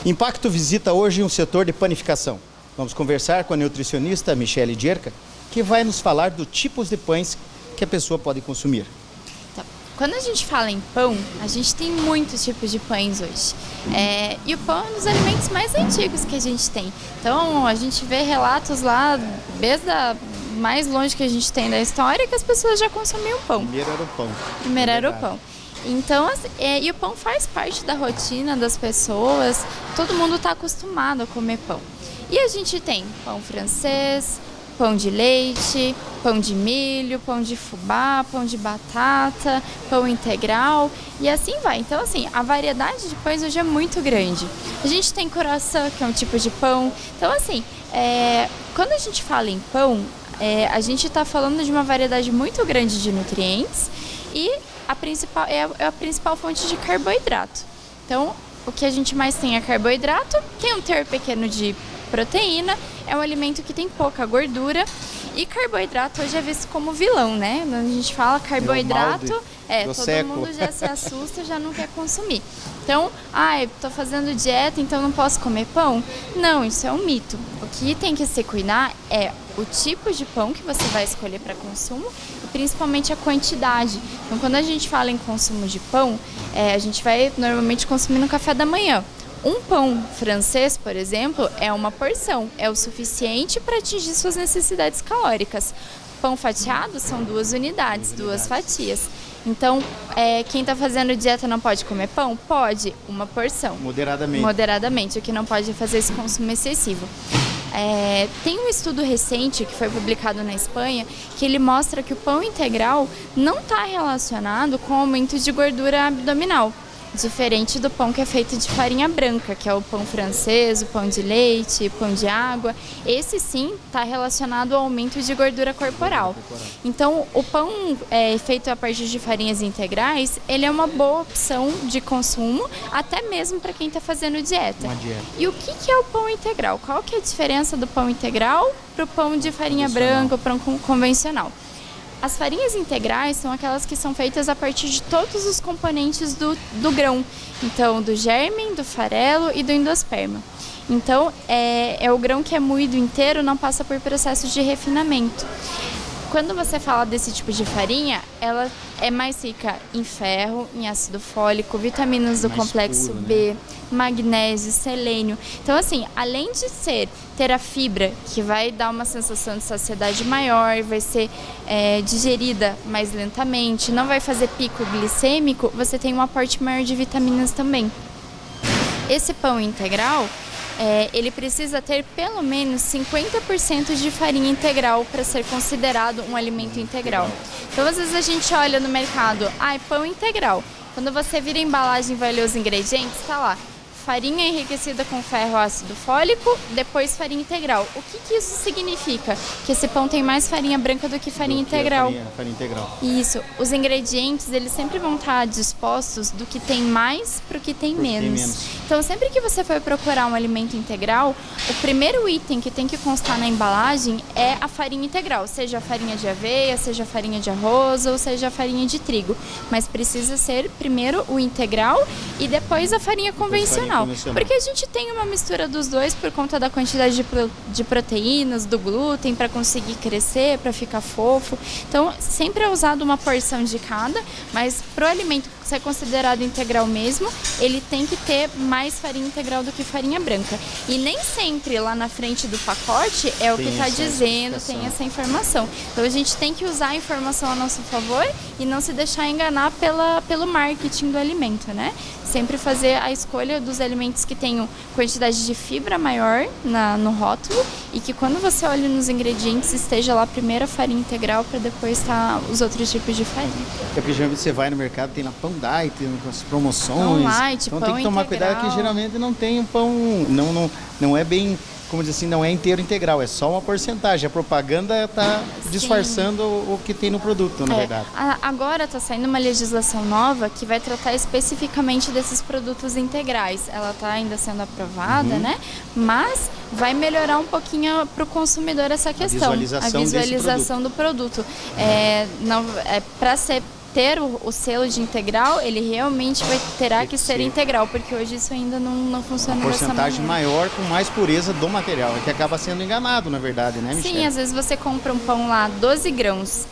Impacto visita hoje um setor de panificação. Vamos conversar com a nutricionista Michele Dierka, que vai nos falar dos tipos de pães que a pessoa pode consumir. Então, quando a gente fala em pão, a gente tem muitos tipos de pães hoje. E o pão é um dos alimentos mais antigos que a gente tem. Então, a gente vê relatos lá, desde a mais longe que a gente tem da história, que as pessoas já consumiam pão. Primeiro era o pão. Primeiro era o pão. Então, e o pão faz parte da rotina das pessoas, todo mundo está acostumado a comer pão. E a gente tem pão francês, pão de leite, pão de milho, pão de fubá, pão de batata, pão integral e assim vai. Então, assim, a variedade de pães hoje é muito grande. A gente tem croissant, que é um tipo de pão. Então, assim, quando a gente fala em pão, a gente está falando de uma variedade muito grande de nutrientes e a principal fonte de carboidrato. Então, o que a gente mais tem é carboidrato, tem um teor pequeno de proteína, é um alimento que tem pouca gordura e carboidrato hoje é visto como vilão, né? Quando a gente fala carboidrato, todo mundo já se assusta, já não quer consumir. Então, tô fazendo dieta, então não posso comer pão? Não, isso é um mito. O que tem que se cuidar é o tipo de pão que você vai escolher para consumo e principalmente a quantidade. Então, quando a gente fala em consumo de pão, a gente vai normalmente consumir no café da manhã. Um pão francês, por exemplo, é uma porção, é o suficiente para atingir suas necessidades calóricas. Pão fatiado são 2 unidades, 2 fatias. Então, quem está fazendo dieta não pode comer pão? Pode, uma porção. Moderadamente. Moderadamente, o que não pode fazer esse consumo excessivo. Tem um estudo recente que foi publicado na Espanha que ele mostra que o pão integral não está relacionado com aumento de gordura abdominal. Diferente do pão que é feito de farinha branca, que é o pão francês, o pão de leite, pão de água. Esse sim está relacionado ao aumento de gordura corporal. Então, o pão feito a partir de farinhas integrais, ele é uma boa opção de consumo, até mesmo para quem está fazendo dieta. E o que é o pão integral? Qual que é a diferença do pão integral para o pão de farinha branca, o pão convencional? As farinhas integrais são aquelas que são feitas a partir de todos os componentes do grão. Então, do gérmen, do farelo e do endosperma. Então, é o grão que é moído inteiro, não passa por processos de refinamento. Quando você fala desse tipo de farinha, ela é mais rica em ferro, em ácido fólico, vitaminas do complexo puro, B, né? magnésio, selênio. Então, assim, além de ter a fibra, que vai dar uma sensação de saciedade maior, vai ser digerida mais lentamente, não vai fazer pico glicêmico, você tem um aporte maior de vitaminas também. Esse pão integral, ele precisa ter pelo menos 50% de farinha integral para ser considerado um alimento integral. Então, às vezes a gente olha no mercado, pão integral. Quando você vira a embalagem e vai ler os ingredientes, está lá, farinha enriquecida com ferro, ácido fólico, depois farinha integral. O que isso significa? Que esse pão tem mais farinha branca do que farinha integral. Farinha integral. Isso. Os ingredientes, eles sempre vão estar dispostos do que tem mais para o que tem menos. Então, sempre que você for procurar um alimento integral, o primeiro item que tem que constar na embalagem é a farinha integral, seja a farinha de aveia, seja a farinha de arroz ou seja a farinha de trigo. Mas precisa ser primeiro o integral e depois a farinha convencional. Porque a gente tem uma mistura dos dois por conta da quantidade de proteínas, do glúten, para conseguir crescer, para ficar fofo. Então, sempre é usado uma porção de cada, mas para o alimento ser considerado integral mesmo, ele tem que ter mais farinha integral do que farinha branca. E nem sempre lá na frente do pacote é o que está dizendo, tem essa informação. Então, a gente tem que usar a informação a nosso favor e não se deixar enganar pelo marketing do alimento, né? Sempre fazer a escolha dos alimentos que tenham quantidade de fibra maior no rótulo e que quando você olha nos ingredientes esteja lá primeiro a farinha integral para depois estar os outros tipos de farinha. Porque geralmente você vai no mercado, tem lá pão diet, tem as promoções. Pão light, então pão tem que tomar integral. cuidado que geralmente não tem um pão, não é bem, como dizer assim, não é inteiro integral, é só uma porcentagem. A propaganda está disfarçando o que tem no produto, na verdade. Agora está saindo uma legislação nova que vai tratar especificamente desses produtos integrais. Ela está ainda sendo aprovada, né? Mas vai melhorar um pouquinho para o consumidor essa questão. A visualização do produto. Para ser ter o selo de integral, ele realmente terá que ser integral, porque hoje isso ainda não funciona Uma dessa porcentagem maneira. maior com mais pureza do material, que acaba sendo enganado, na verdade, né, Michele? Sim, às vezes você compra um pão lá, 12 grãos,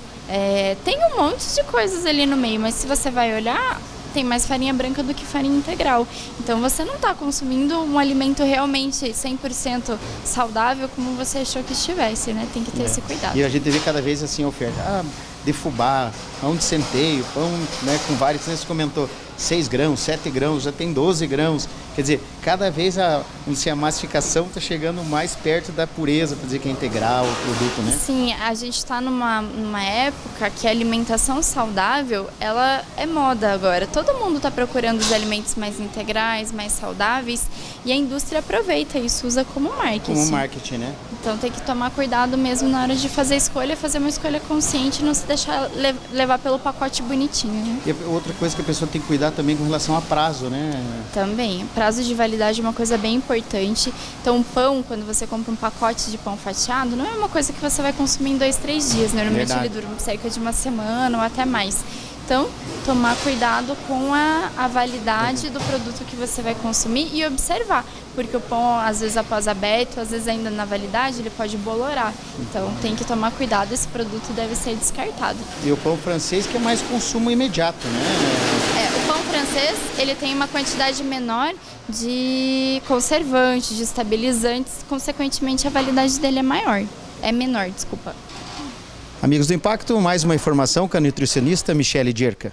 tem um monte de coisas ali no meio, mas se você vai olhar, tem mais farinha branca do que farinha integral. Então você não está consumindo um alimento realmente 100% saudável como você achou que estivesse, né? Tem que ter esse cuidado. E a gente vê cada vez assim a oferta, de fubá, pão de centeio, pão, né, com vários, você comentou, 6 grãos, 7 grãos, já tem 12 grãos. Quer dizer, cada vez a massificação está chegando mais perto da pureza, para dizer que é integral o produto, né? Sim, a gente está numa época que a alimentação saudável, ela é moda agora. Todo mundo está procurando os alimentos mais integrais, mais saudáveis, e a indústria aproveita isso, usa como marketing. Como marketing, né? Então tem que tomar cuidado mesmo na hora de fazer a escolha, fazer uma escolha consciente e não se deixar levar pelo pacote bonitinho, né? E outra coisa que a pessoa tem que cuidar também com relação a prazo, né? Também, prazo de validade é uma coisa bem importante. Então o pão, quando você compra um pacote de pão fatiado, não é uma coisa que você vai consumir em 2, 3 dias. Normalmente Verdade. ele dura cerca de uma semana ou até mais. Então, tomar cuidado com a validade do produto que você vai consumir e observar, porque o pão, às vezes após aberto, às vezes ainda na validade, ele pode bolorar. Então, tem que tomar cuidado, esse produto deve ser descartado. E o pão francês, que é mais consumo imediato, né? O pão francês, ele tem uma quantidade menor de conservantes, de estabilizantes, consequentemente a validade dele é menor, desculpa. Amigos do Impacto, mais uma informação com a nutricionista Michele Dierka.